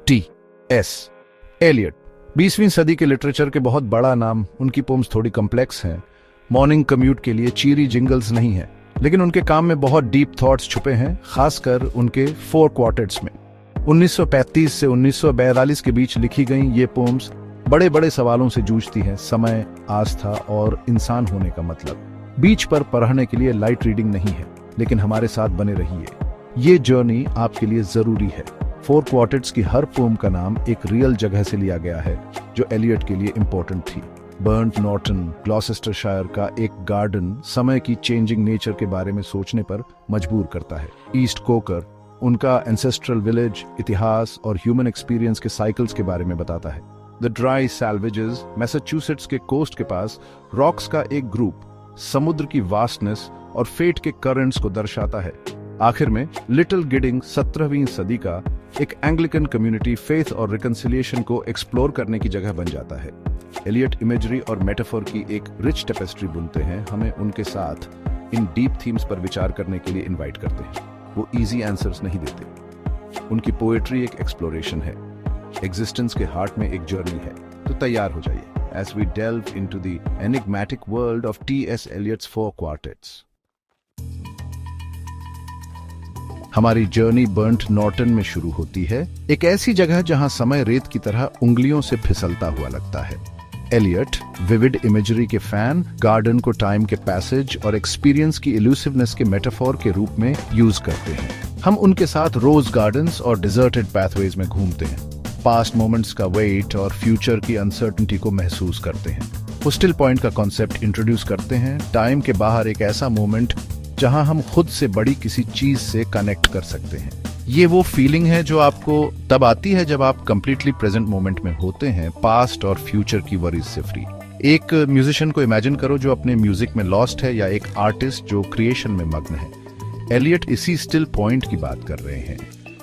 T.S. Elliott 20वीं सदी के literature के बहुत बड़ा नाम। उनकी पोम्स थोड़ी कॉम्प्लेक्स हैं, मॉर्निंग कम्यूट के लिए चीरी जिंगल्स नहीं है, लेकिन उनके काम में बहुत डीप थॉट्स छुपे हैं, खासकर उनके 4 क्वार्टेट्स में। 1935 से 1942 के बीच लिखी गई ये पोम्स बड़े बड़े सवालों से जूझती हैं, समय, आस्था और इंसान होने का मतलब। बीच पर पढ़ने के लिए लाइट रीडिंग नहीं है, लेकिन हमारे साथ बने रहिए, ये जर्नी आपके लिए जरूरी है। 4 क्वार्टेट्स की हर पोम का नाम एक रियल जगह से लिया गया है जो एलियट के लिए इंपॉर्टेंट थी। बर्न्ट नॉर्टन, ग्लॉसेस्टरशायर का एक गार्डन समय की चेंजिंग नेचर के बारे में सोचने पर मजबूर करता है। ईस्ट कोकर उनका एंसेस्ट्रल विलेज, इतिहास और ह्यूमन एक्सपीरियंस के साइकिल्स के बारे में बताता है। द ड्राई सैल्वेजेस मैसाचुसेट्स के कोस्ट के पास रॉक्स का एक ग्रुप समुद्र की वास्टनेस और फेट के करंट्स को दर्शाता है। आखिर में लिटिल गिडिंग 17वीं सदी का एक एंग्लिकन कम्युनिटी फेथ और रिकंसिलिएशन को एक्सप्लोर करने की जगह बन जाता है। एलियट इमेजरी और मेटाफोर की एक रिच टेपेस्ट्री बुनते हैं, हमें उनके साथ इन डीप थीम्स पर विचार करने के लिए इनवाइट करते हैं। वो इजी आंसर्स नहीं देते, उनकी पोएट्री एक एक्सप्लोरेशन है, एग्जिस्टेंस के हार्ट में एक जर्नी है। तो तैयार हो जाइए as we delve into the enigmatic world of T.S. Eliot's 4 quartets. हमारी जर्नी बर्न्ट नॉर्टन में शुरू होती है, एक ऐसी जगह जहां समय रेत की तरह उंगलियों से फिसलता हुआ लगता है। एलियट विविड इमेजरी के फैन गार्डन को टाइम के पैसेज और एक्सपीरियंस की इल्यूसिवनेस के मेटाफोर के रूप में यूज करते हैं। हम उनके साथ रोज गार्डन्स और डिजर्टेड पैथवेज में घूमते हैं, पास्ट मोमेंट्स का वेट और फ्यूचर की अनसर्टेनिटी को महसूस करते हैं। वो स्टिल पॉइंट का कॉन्सेप्ट इंट्रोड्यूस करते हैं, टाइम के बाहर एक ऐसा मोमेंट जहां हम खुद से बड़ी किसी चीज से कनेक्ट कर सकते हैं। ये वो फीलिंग है जो आपको तब आती है जब आप कंप्लीटली प्रेजेंट मोमेंट में होते हैं, पास्ट और फ्यूचर की वरीज से फ्री। एक म्यूजिशियन को इमेजिन करो जो अपने म्यूजिक में लॉस्ट है, या एक आर्टिस्ट जो क्रिएशन में मग्न है। एलियट इसी स्टिल पॉइंट की बात कर रहे हैं,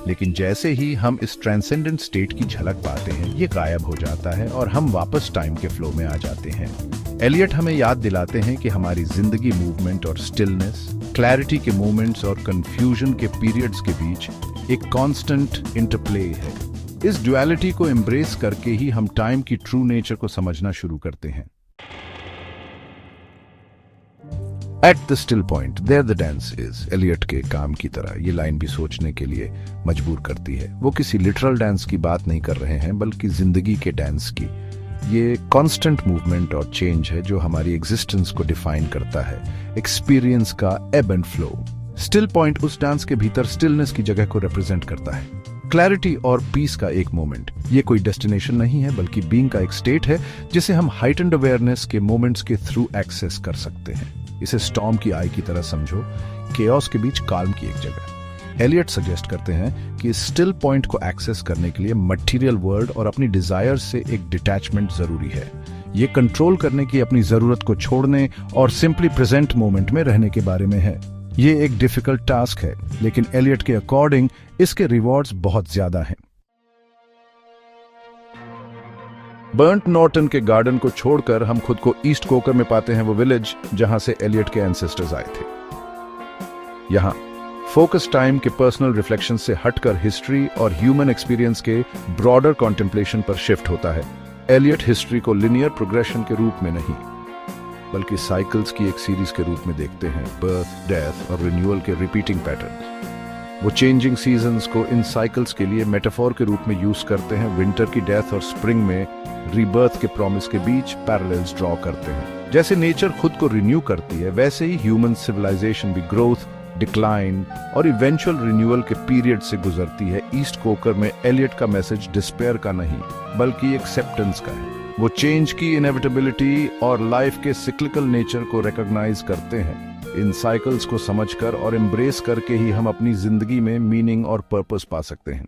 लेकिन जैसे ही हम इस ट्रांसेंडेंट स्टेट की झलक पाते हैं, ये गायब हो जाता है और हम वापस टाइम के फ्लो में आ जाते हैं। एलियट हमें याद दिलाते हैं कि हमारी जिंदगी मूवमेंट और स्टिलनेस, क्लैरिटी के मोमेंट्स और कंफ्यूजन के पीरियड्स के बीच एक कांस्टेंट इंटरप्ले है। इस ड्युअलिटी को एम्ब्रेस करके ही हम टाइम की ट्रू नेचर को समझना शुरू करते हैं। At the still point there the dance is. Eliot के काम की तरह ये लाइन भी सोचने के लिए मजबूर करती है। वो किसी लिटरल डांस की बात नहीं कर रहे हैं, बल्कि जिंदगी के डांस की। ये कांस्टेंट मूवमेंट और चेंज है जो हमारी एग्जिस्टेंस को डिफाइन करता है, एक्सपीरियंस का एब एंड फ्लो। स्टिल पॉइंट उस डांस के भीतर स्टिलनेस की जगह को रिप्रेजेंट करता है, क्लैरिटी और पीस का एक मोमेंट। ये कोई डेस्टिनेशन नहीं है, बल्कि बीइंग का एक स्टेट है जिसे हम हाइटेंड अवेयरनेस के मोमेंट्स के थ्रू एक्सेस कर सकते हैं। इसे स्टॉर्म की आई की तरह समझो, केओस के बीच काल्म की एक जगह। एलियट सजेस्ट करते हैं कि स्टिल पॉइंट को एक्सेस करने के लिए मटेरियल वर्ल्ड और अपनी डिजायर से एक डिटैचमेंट जरूरी है। ये कंट्रोल करने की अपनी जरूरत को छोड़ने और सिंपली प्रेजेंट मोमेंट में रहने के बारे में है। ये एक डिफिकल्ट टास्क है, लेकिन एलियट के अकॉर्डिंग इसके रिवॉर्ड्स बहुत ज्यादा हैं। बर्न्ट नॉर्टन के गार्डन को छोड़कर हम खुद को ईस्ट कोकर में पाते हैं, वो विलेज जहां से एलियट के एंसेस्टर्स आए थे। यहां फोकस टाइम के पर्सनल रिफ्लेक्शन से हटकर हिस्ट्री और ह्यूमन एक्सपीरियंस के ब्रॉडर कॉन्टेम्पलेशन पर शिफ्ट होता है। एलियट हिस्ट्री को लिनियर प्रोग्रेशन के रूप में नहीं, बल्कि साइकिल्स की एक सीरीज के रूप में देखते हैं, बर्थ, डेथ और रिन्यूअल के रिपीटिंग पैटर्न। वो चेंजिंग सीजन्स को इन साइकिल्स के लिए मेटाफोर के रूप में यूज करते हैं। विंटर की डेथ और स्प्रिंग में रीबर्थ के प्रॉमिस के बीच पैरेलल्स ड्रॉ करते हैं। जैसे नेचर खुद को रिन्यू करती है, वैसे ही ह्यूमन सिविलाइजेशन भी ग्रोथ, डिक्लाइन और इवेंचुअल रिन्यूअल के पीरियड से गुजरती है। ईस्ट कोकर में एलियट का मैसेज डिस्पेयर का नहीं, बल्कि एक्सेप्टेंस का है। वो चेंज की इनएविटेबिलिटी और लाइफ के सिक्लिकल नेचर को रिकॉग्नाइज करते हैं। इन साइकिल्स को समझकर और एम्ब्रेस करके ही हम अपनी जिंदगी में मीनिंग और पर्पस पा सकते हैं।